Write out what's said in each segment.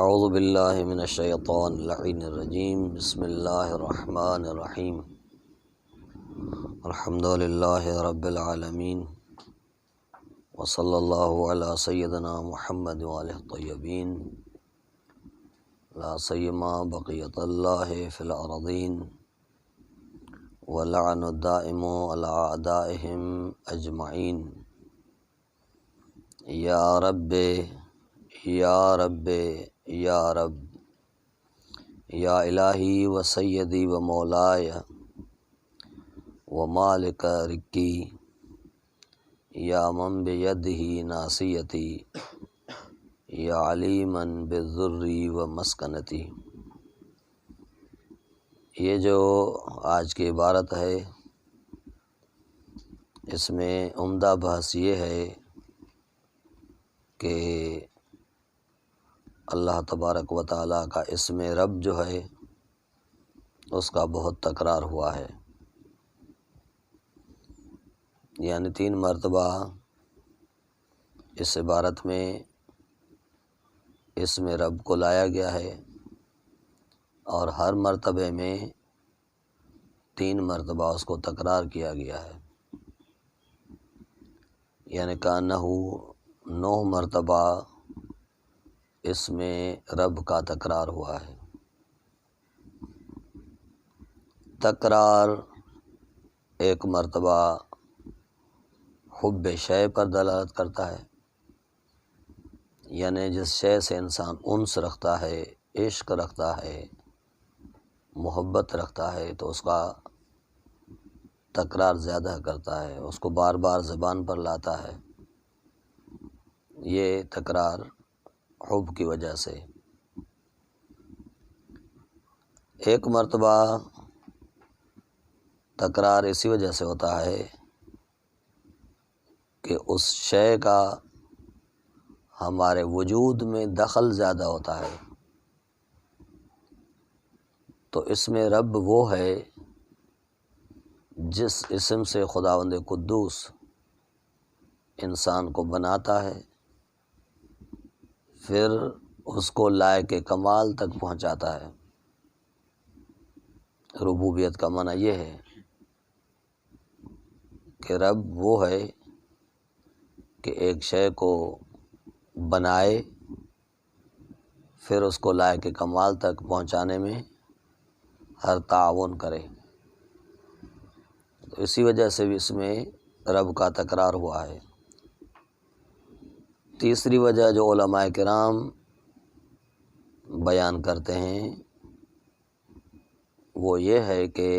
اعوذ باللہ من الشیطان اللعین الرجیم بسم اللہ الرحمن الرحیم الحمد للہ رب العالمین وصلی اللہ علی سیدنا محمد وآلہ الطیبین لا سیما بقیت اللہ فی الارضین ولعن الدائم علی اعدائہم اجمعین یا رب یا رب یا رب یا الہی و سیدی و مولائی و مالک رکی یا من بیدہ ناصیتی یا علیما بالذری و مسکنتی۔ یہ جو آج کی عبارت ہے اس میں عمدہ بحث یہ ہے کہ اللہ تبارک و تعالیٰ کا اسم رب جو ہے اس کا بہت تکرار ہوا ہے، یعنی 3 مرتبہ اس عبارت میں اسم رب کو لایا گیا ہے اور ہر مرتبے میں 3 مرتبہ اس کو تکرار کیا گیا ہے، یعنی کأنہ 9 مرتبہ اس میں رب کا تکرار ہوا ہے۔ تکرار ایک مرتبہ حب شے پر دلالت کرتا ہے، یعنی جس شے سے انسان انس رکھتا ہے، عشق رکھتا ہے، محبت رکھتا ہے تو اس کا تکرار زیادہ کرتا ہے، اس کو بار بار زبان پر لاتا ہے۔ یہ تکرار حب کی وجہ سے۔ ایک مرتبہ تکرار اسی وجہ سے ہوتا ہے کہ اس شے کا ہمارے وجود میں دخل زیادہ ہوتا ہے، تو اس میں رب وہ ہے جس اسم سے خداوند قدوس انسان کو بناتا ہے، پھر اس کو لائق کمال تک پہنچاتا ہے۔ ربوبیت کا معنی یہ ہے کہ رب وہ ہے کہ ایک شے کو بنائے، پھر اس کو لائق کمال تک پہنچانے میں ہر تعاون کرے، تو اسی وجہ سے بھی اس میں رب کا تکرار ہوا ہے۔ تیسری وجہ جو علماء کرام بیان کرتے ہیں وہ یہ ہے کہ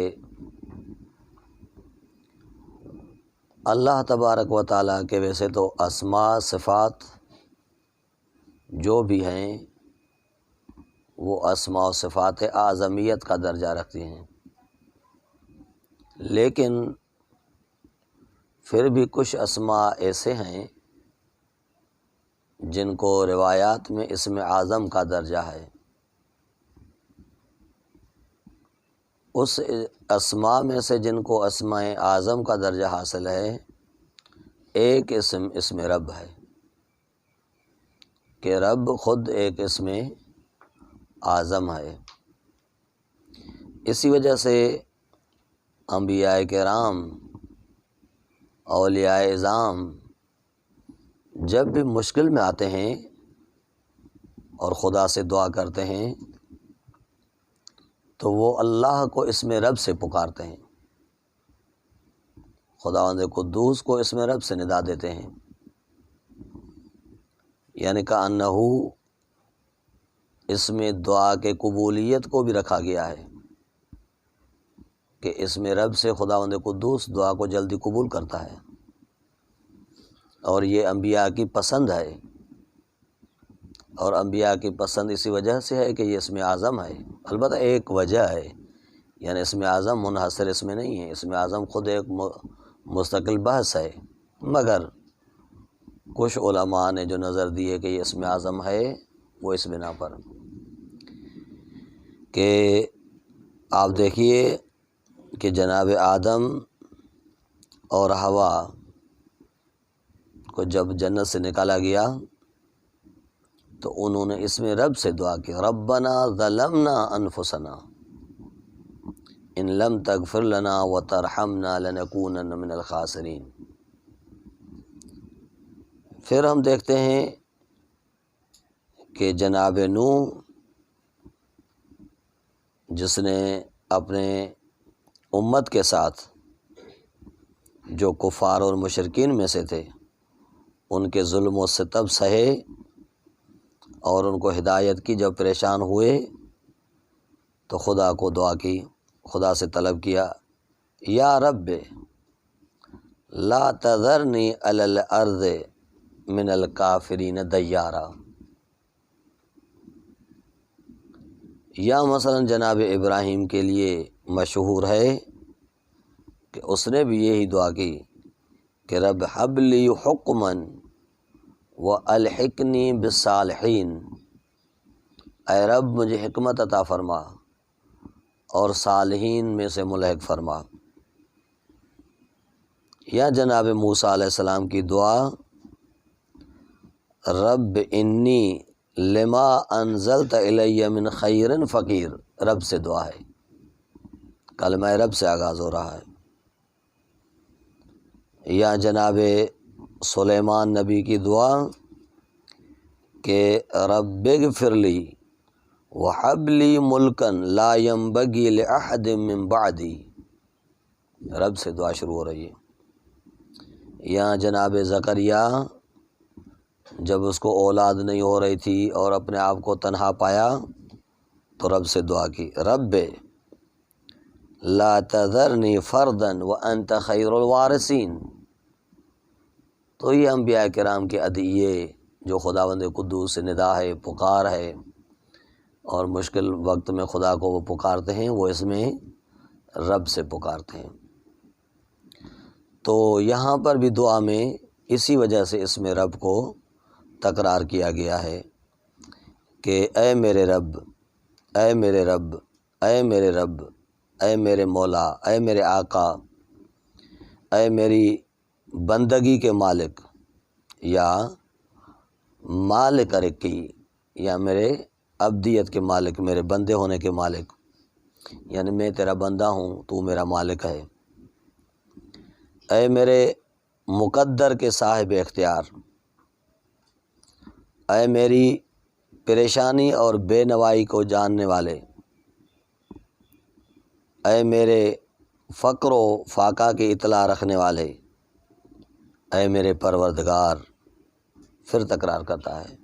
اللہ تبارک و تعالیٰ کے ویسے تو اسماء صفات جو بھی ہیں وہ اسماء و صفات اعظمیت کا درجہ رکھتی ہیں، لیکن پھر بھی کچھ اسماء ایسے ہیں جن کو روایات میں اسم اعظم کا درجہ ہے۔ اس اسماء میں سے جن کو اسماء اعظم کا درجہ حاصل ہے، ایک اسم رب ہے کہ رب خود ایک اسم اعظم ہے۔ اسی وجہ سے انبیاء کرام، اولیاء اعظام جب بھی مشکل میں آتے ہیں اور خدا سے دعا کرتے ہیں تو وہ اللہ کو اسم رب سے پکارتے ہیں، خداوند قدوس کو اسم رب سے ندا دیتے ہیں، یعنی کأنہ اس میں دعا کے قبولیت کو بھی رکھا گیا ہے کہ اسم رب سے خداوند قدوس دعا کو جلدی قبول کرتا ہے، اور یہ انبیاء کی پسند ہے، اور انبیاء کی پسند اسی وجہ سے ہے کہ یہ اسم اعظم ہے۔ البتہ ایک وجہ ہے، یعنی اسم اعظم منحصر اس میں نہیں ہے، اسم اعظم خود ایک مستقل بحث ہے، مگر کچھ علماء نے جو نظر دی ہے کہ یہ اسم اعظم ہے وہ اس بنا پر کہ آپ دیکھیے کہ جناب آدم اور حوا کو جب جنت سے نکالا گیا تو انہوں نے اس میں رب سے دعا کی، ربنا ظلمنا انفسنا ان لم تغفر لنا وترحمنا لنکونن من الخاسرین۔ پھر ہم دیکھتے ہیں کہ جناب نوح جس نے اپنے امت کے ساتھ جو کفار اور مشرکین میں سے تھے ان کے ظلم و ستم سہے اور ان کو ہدایت کی، جب پریشان ہوئے تو خدا کو دعا کی، خدا سے طلب کیا، یا رب لا تذرنی علی الارض من الکافرین دیارا۔ یا مثلا جناب ابراہیم کے لیے مشہور ہے کہ اس نے بھی یہی دعا کی کہ رب حب لی حکما والحقنی بالصالحین، اے رب مجھے حکمت عطا فرما اور صالحین میں سے ملحق فرما۔ یا جناب موسیٰ علیہ السلام کی دعا، رب انی لما انزلت الی من خیر فقیر، رب سے دعا ہے، کلمہ رب سے آغاز ہو رہا ہے۔ یا جناب سلیمان نبی کی دعا کہ رب اغفر لی وہب لی ملکا لا ینبغی لأحد من بعدی، رب سے دعا شروع ہو رہی ہے۔ یا جناب زکریا جب اس کو اولاد نہیں ہو رہی تھی اور اپنے آپ کو تنہا پایا تو رب سے دعا کی، رب لا تذرنی فردا وانت خیر الوارثین۔ تو یہ انبیاء کرام کے ادعیے جو خداوند قدوس سے ندا ہے، پکار ہے، اور مشکل وقت میں خدا کو وہ پکارتے ہیں، وہ اس میں رب سے پکارتے ہیں۔ تو یہاں پر بھی دعا میں اسی وجہ سے اس میں رب کو تکرار کیا گیا ہے کہ اے میرے رب، اے میرے رب، اے میرے رب، اے میرے مولا، اے میرے آقا، اے میری بندگی کے مالک، یا مالک رکی، یا میرے عبدیت کے مالک، میرے بندے ہونے کے مالک، یعنی میں تیرا بندہ ہوں، تو میرا مالک ہے۔ اے میرے مقدر کے صاحب اختیار، اے میری پریشانی اور بے نوائی کو جاننے والے، اے میرے فقر و فاقہ کی اطلاع رکھنے والے، اے میرے پروردگار۔ پھر تکرار کرتا ہے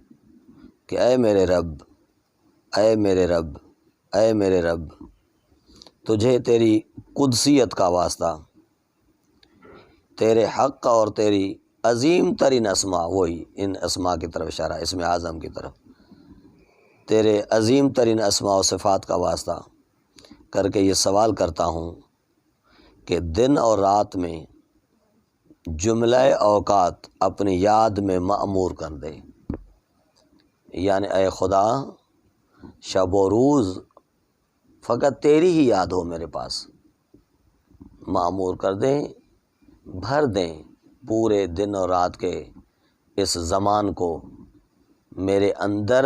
کہ اے میرے رب، اے میرے رب، اے میرے رب، تجھے تیری قدسیت کا واسطہ، تیرے حق اور تیری عظیم ترین اسماء، وہی ان اسماء کی طرف اشارہ، اسم اعظم کی طرف، تیرے عظیم ترین اسماء و صفات کا واسطہ کر کے یہ سوال کرتا ہوں کہ دن اور رات میں جملہ اوقات اپنی یاد میں معمور کر دے، یعنی اے خدا شب و روز فقط تیری ہی یاد ہو میرے پاس، معمور کر دیں، بھر دیں پورے دن اور رات کے اس زمان کو میرے اندر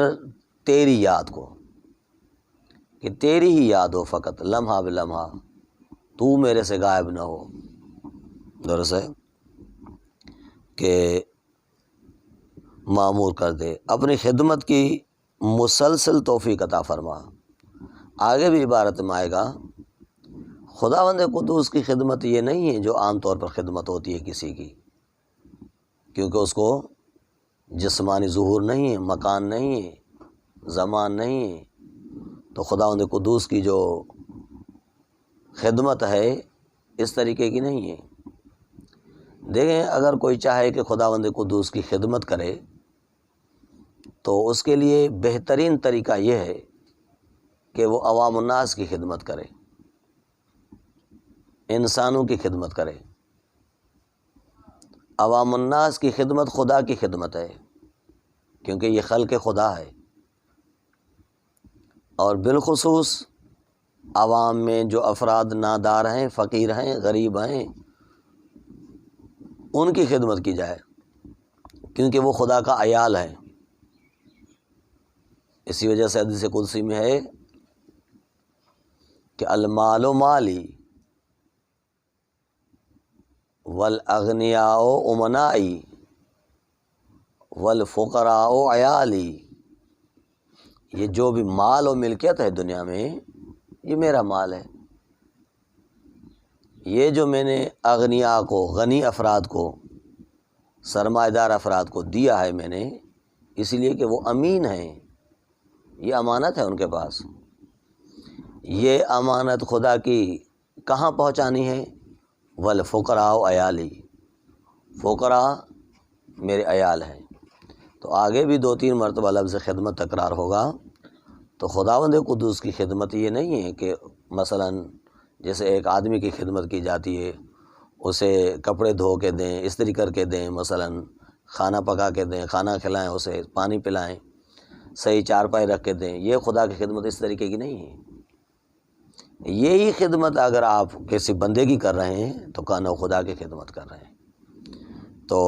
تیری یاد کو، کہ تیری ہی یاد ہو فقط لمحہ بلمحہ، تو میرے سے غائب نہ ہو۔ درست ہے کہ معمور کر دے، اپنی خدمت کی مسلسل توفیق عطا فرما۔ آگے بھی عبارت میں آئے گا، خداوند قدوس کی خدمت یہ نہیں ہے جو عام طور پر خدمت ہوتی ہے کسی کی، کیونکہ اس کو جسمانی ظہور نہیں ہے، مکان نہیں ہے، زمان نہیں ہے، تو خداوند قدوس کی جو خدمت ہے اس طریقے کی نہیں ہے۔ دیکھیں اگر کوئی چاہے کہ خداوند قدوس کی خدمت کرے تو اس کے لیے بہترین طریقہ یہ ہے کہ وہ عوام الناس کی خدمت کرے، انسانوں کی خدمت کرے۔ عوام الناس کی خدمت خدا کی خدمت ہے، کیونکہ یہ خلق خدا ہے، اور بالخصوص عوام میں جو افراد نادار ہیں، فقیر ہیں، غریب ہیں، ان کی خدمت کی جائے، کیونکہ وہ خدا کا عیال ہے۔ اسی وجہ سے حدیث قدسی میں ہے کہ المال مالی والاغنیاء امنائی والفقراء عیالی، یہ جو بھی مال و ملکیت ہے دنیا میں یہ میرا مال ہے، یہ جو میں نے اغنیاء کو، غنی افراد کو، سرمایہ دار افراد کو دیا ہے میں نے اس لیے کہ وہ امین ہیں، یہ امانت ہے ان کے پاس، یہ امانت خدا کی کہاں پہنچانی ہے؟ والفقراء عیالی، فقراء میرے عیال ہیں۔ تو آگے بھی 2-3 مرتبہ لفظ خدمت تکرار ہوگا۔ تو خداوند قدوس کی خدمت یہ نہیں ہے کہ مثلا جیسے ایک آدمی کی خدمت کی جاتی ہے، اسے کپڑے دھو کے دیں، استری کر کے دیں، مثلا کھانا پکا کے دیں، کھانا کھلائیں، اسے پانی پلائیں، صحیح چارپائی رکھ کے دیں، یہ خدا کی خدمت اس طریقے کی نہیں ہے۔ یہی خدمت اگر آپ کسی بندے کی کر رہے ہیں تو کانو خدا کی خدمت کر رہے ہیں۔ تو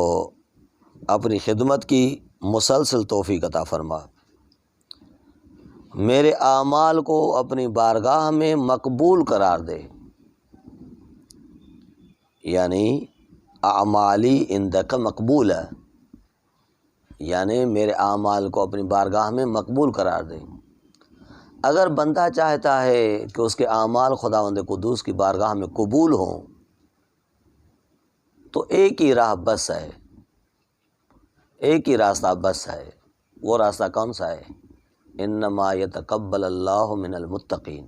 اپنی خدمت کی مسلسل توفیق عطا فرما، میرے اعمال کو اپنی بارگاہ میں مقبول قرار دے، یعنی اعمالی عندک مقبول ہے، یعنی میرے اعمال کو اپنی بارگاہ میں مقبول قرار دے۔ اگر بندہ چاہتا ہے کہ اس کے اعمال خداوند قدوس کی بارگاہ میں قبول ہوں تو ایک ہی راہ بس ہے، ایک ہی راستہ بس ہے۔ وہ راستہ کون سا ہے؟ انما یتقبل اللہ من المتقین،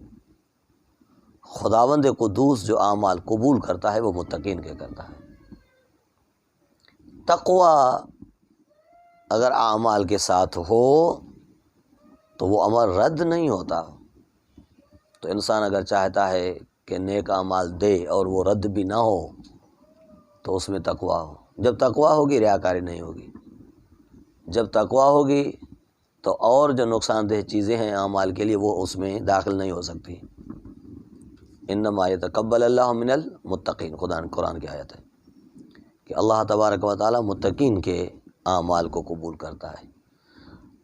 خداوند قدوس جو اعمال قبول کرتا ہے وہ متقین کے کرتا ہے۔ تقوی اگر اعمال کے ساتھ ہو تو وہ عمل رد نہیں ہوتا۔ تو انسان اگر چاہتا ہے کہ نیک اعمال دے اور وہ رد بھی نہ ہو تو اس میں تقوی ہو۔ جب تقوی ہوگی ریاکاری نہیں ہوگی، جب تقوی ہوگی تو اور جو نقصان دہ چیزیں ہیں اعمال کے لیے وہ اس میں داخل نہیں ہو سکتی۔ انما یتقبل اللہ من المتقین، قرآن کی آیت ہے کہ اللہ تبارک و تعالی متقین کے اعمال کو قبول کرتا ہے۔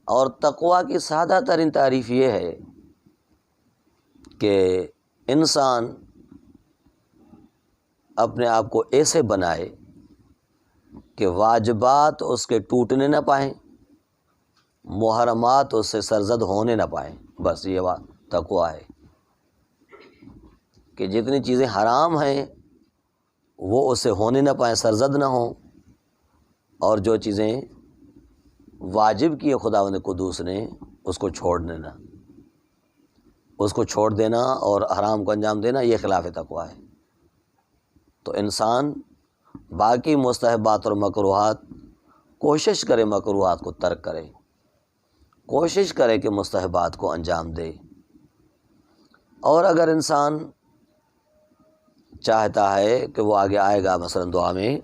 اور تقوی کی سادہ ترین تعریف یہ ہے کہ انسان اپنے آپ کو ایسے بنائے کہ واجبات اس کے ٹوٹنے نہ پائیں، محرمات اس سے سرزد ہونے نہ پائیں، بس یہ تقوی ہے کہ جتنی چیزیں حرام ہیں وہ اس سے ہونے نہ پائیں، سرزد نہ ہوں، اور جو چیزیں واجب کی خداوند قدوس نے اس کو چھوڑ دینا، اس کو چھوڑ دینا اور حرام کو انجام دینا، یہ خلاف تقوی ہے۔ تو انسان باقی مستحبات اور مکروہات کوشش کرے، مکروہات کو ترک کرے، کوشش کرے کہ مستحبات کو انجام دے۔ اور اگر انسان چاہتا ہے کہ وہ آگے آئے گا مثلا دعا میں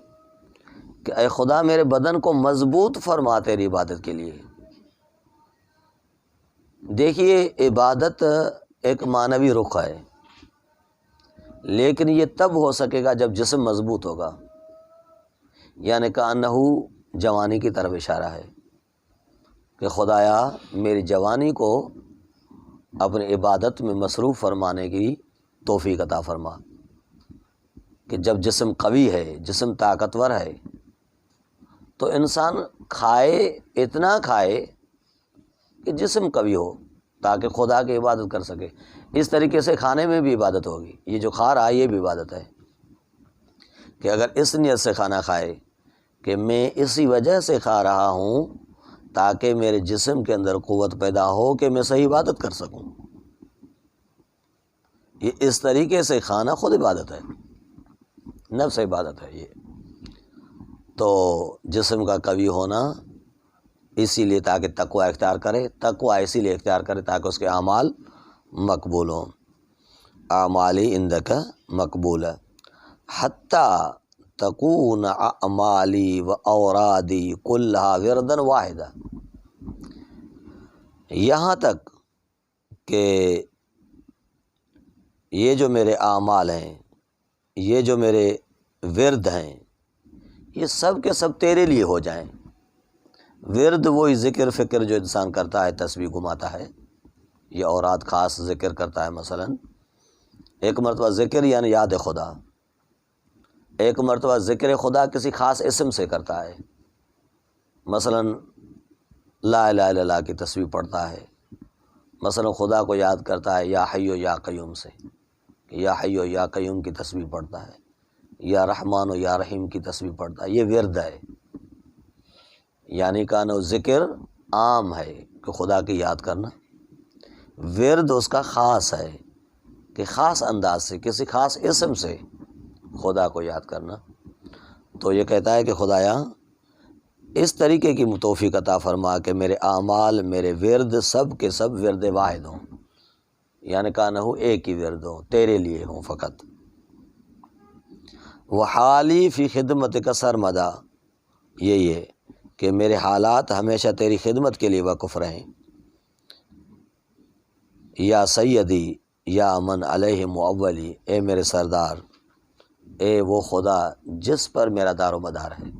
کہ اے خدا میرے بدن کو مضبوط فرما تیری عبادت کے لیے۔ دیکھیے عبادت ایک معنوی رخ ہے، لیکن یہ تب ہو سکے گا جب جسم مضبوط ہوگا، یعنی کأنہ جوانی کی طرف اشارہ ہے کہ خدایا میری جوانی کو اپنی عبادت میں مصروف فرمانے کی توفیق عطا فرما۔ کہ جب جسم قوی ہے، جسم طاقتور ہے، تو انسان کھائے، اتنا کھائے کہ جسم قوی ہو تاکہ خدا کی عبادت کر سکے۔ اس طریقے سے کھانے میں بھی عبادت ہوگی، یہ جو کھا رہا ہے یہ بھی عبادت ہے کہ اگر اس نیت سے کھانا کھائے کہ میں اسی وجہ سے کھا رہا ہوں تاکہ میرے جسم کے اندر قوت پیدا ہو کہ میں صحیح عبادت کر سکوں، یہ اس طریقے سے کھانا خود عبادت ہے، نفس عبادت ہے یہ۔ تو جسم کا قوی ہونا اسی لیے تاکہ تقوی اختیار کرے، تقوی اسی لیے اختیار کرے تاکہ اس کے اعمال مقبول ہوں۔ اعمالی عندک مقبول ہے، حتیٰ تکون اعمالی و اورادی کلھا وردا واحدا، یہاں تک کہ یہ جو میرے اعمال ہیں، یہ جو میرے ورد ہیں، یہ سب کے سب تیرے لیے ہو جائیں، ورد وہی ذکر فکر جو انسان کرتا ہے، تسبیح گماتا ہے، یہ اورات خاص ذکر کرتا ہے۔ مثلا ایک مرتبہ ذکر یعنی یاد خدا، ایک مرتبہ ذکر خدا کسی خاص اسم سے کرتا ہے، مثلا لا الہ الا اللہ کی تسبیح پڑھتا ہے، مثلا خدا کو یاد کرتا ہے یا حی و یا قیوم سے، یا حی و یا قیوم کی تسبیح پڑھتا ہے، یا رحمان و یا رحیم کی تسبیح پڑھتا ہے، یہ ورد ہے۔ یعنی کہ ذکر عام ہے کہ خدا کی یاد کرنا، ورد اس کا خاص ہے کہ خاص انداز سے کسی خاص اسم سے خدا کو یاد کرنا۔ تو یہ کہتا ہے کہ خدایا اس طریقے کی توفیق عطا فرما کہ میرے اعمال، میرے ورد سب کے سب ورد واحد ہوں، یعنی کہ ایک ہی ورد ہوں، تیرے لیے ہوں فقط۔ وحالی فی خدمت کا سرمدا، یہی ہے کہ میرے حالات ہمیشہ تیری خدمت کے لیے وقف رہیں۔ یا سیدی یا من علیہ معولی، اے میرے سردار، اے وہ خدا جس پر میرا دار و مدار ہے۔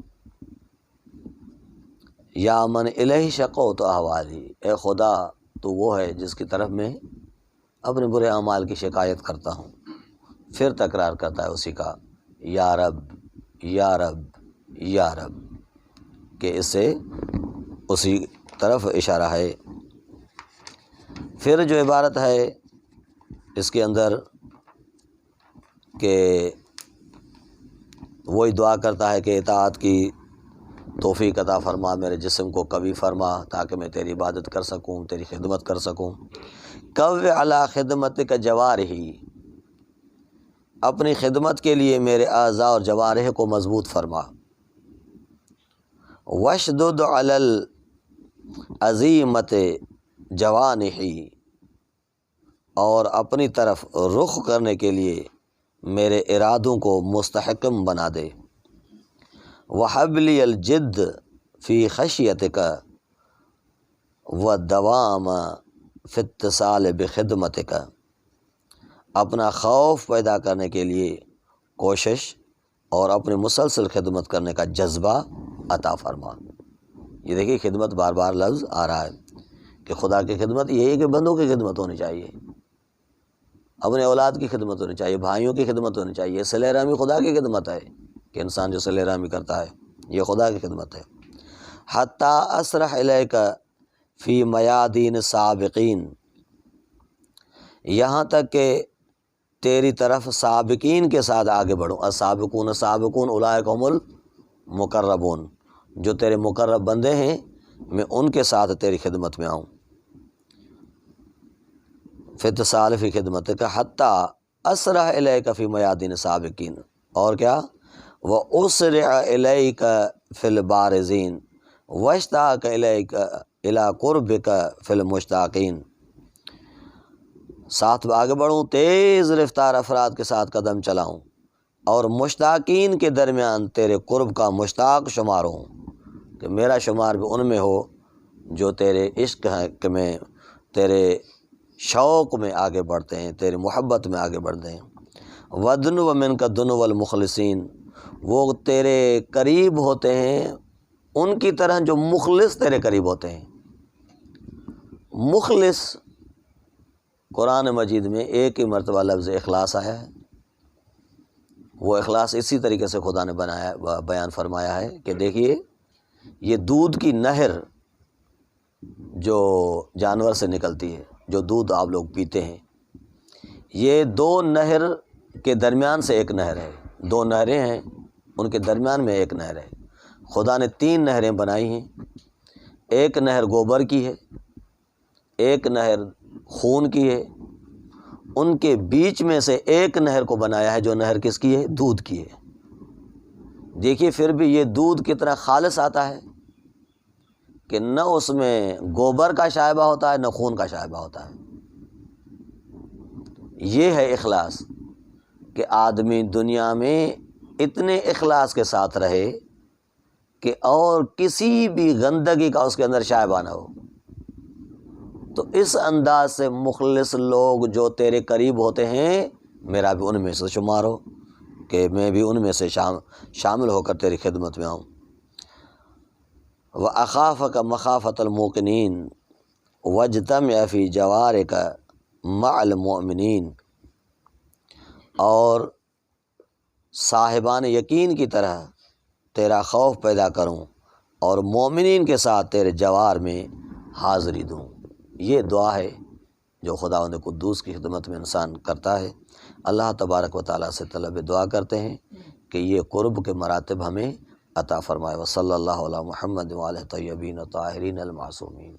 یا من الیہ شقوت احوالی، اے خدا تو وہ ہے جس کی طرف میں اپنے برے اعمال کی شکایت کرتا ہوں، پھر تکرار کرتا ہے اسی کا، یا رب یا رب یا رب، کہ اس سے اسی طرف اشارہ ہے۔ پھر جو عبارت ہے اس کے اندر کہ وہی دعا کرتا ہے کہ اطاعت کی توفیق عطا فرما، میرے جسم کو قوی فرما تاکہ میں تیری عبادت کر سکوں، تیری خدمت کر سکوں۔ قوی علی خدمت کا جوارحی، اپنی خدمت کے لیے میرے اعضاء اور جوارح کو مضبوط فرما۔ وشدد علی العزیمت جوانحی، اور اپنی طرف رخ کرنے کے لیے میرے ارادوں کو مستحکم بنا دے۔ وہب لی الجد فی خشیتک والدوام فی اتصال بخدمتک، اپنا خوف پیدا کرنے کے لیے کوشش اور اپنی مسلسل خدمت کرنے کا جذبہ عطا فرما۔ یہ دیکھیے خدمت بار بار لفظ آ رہا ہے کہ خدا کی خدمت یہی ہے کہ بندوں کی خدمت ہونی چاہیے، اپنے اولاد کی خدمت ہونی چاہیے، بھائیوں کی خدمت ہونی چاہیے۔ صلہ رحمی خدا کی خدمت ہے کہ انسان جو صلہ رحمی کرتا ہے یہ خدا کی خدمت ہے۔ حتی اسرح الیک فی میادین سابقین، یہاں تک کہ تیری طرف سابقین کے ساتھ آگے بڑھوں۔ السابقون سابقون اولئک هم المقربون، جو تیرے مقرب بندے ہیں میں ان کے ساتھ تیری خدمت میں آؤں۔ فی اتصال فی خدمت کا حتی اسرع الیک فی میادین سابقین، اور کیا واسرع الیک فی البارزین واشتاق الیک الی قربک فی المشتاقین، ساتھ آگے بڑھوں، تیز رفتار افراد کے ساتھ قدم چلاؤں اور مشتاقین کے درمیان تیرے قرب کا مشتاق شمار ہوں، کہ میرا شمار بھی ان میں ہو جو تیرے عشق ہے میں، تیرے شوق میں آگے بڑھتے ہیں، تیری محبت میں آگے بڑھتے ہیں۔ وَدْنُوَ مِنْكَ دُنُوَ الْمُخْلِصِينَ، وہ تیرے قریب ہوتے ہیں ان کی طرح جو مخلص تیرے قریب ہوتے ہیں۔ مخلص قرآن مجید میں ایک ہی مرتبہ لفظ اخلاص آیا ہے، وہ اخلاص اسی طریقے سے خدا نے بیان فرمایا ہے کہ دیکھیے یہ دودھ کی نہر جو جانور سے نکلتی ہے، جو دودھ آپ لوگ پیتے ہیں، یہ دو نہر کے درمیان سے ایک نہر ہے، دو نہریں ہیں ان کے درمیان میں ایک نہر ہے۔ خدا نے 3 نہریں بنائی ہیں، ایک نہر گوبر کی ہے، ایک نہر خون کی ہے، ان کے بیچ میں سے ایک نہر کو بنایا ہے جو نہر کس کی ہے؟ دودھ کی ہے۔ دیکھیے پھر بھی یہ دودھ کتنا خالص آتا ہے کہ نہ اس میں گوبر کا شائبہ ہوتا ہے نہ خون کا شائبہ ہوتا ہے۔ یہ ہے اخلاص، کہ آدمی دنیا میں اتنے اخلاص کے ساتھ رہے کہ اور کسی بھی گندگی کا اس کے اندر شائبہ نہ ہو۔ تو اس انداز سے مخلص لوگ جو تیرے قریب ہوتے ہیں، میرا بھی ان میں سے شمار ہو کہ میں بھی ان میں سے شامل ہو کر تیری خدمت میں آؤں۔ وَأَخَافَكَ مَخَافَةَ الْمُوقِنِينَ وَاجْتَمِعْ فِي جَوَارِكَ مَعَ الْمُؤْمِنِينَ، اور صاحبان یقین کی طرح تیرا خوف پیدا کروں اور مومنین کے ساتھ تیرے جوار میں حاضری دوں۔ یہ دعا ہے جو خداوند قدوس کی خدمت میں انسان کرتا ہے۔ اللہ تبارک و تعالیٰ سے طلب دعا کرتے ہیں کہ یہ قرب کے مراتب ہمیں عطا فرمائے۔ وصلی اللہ علی محمد وآلہ طیبین الطاہرین المعصومین۔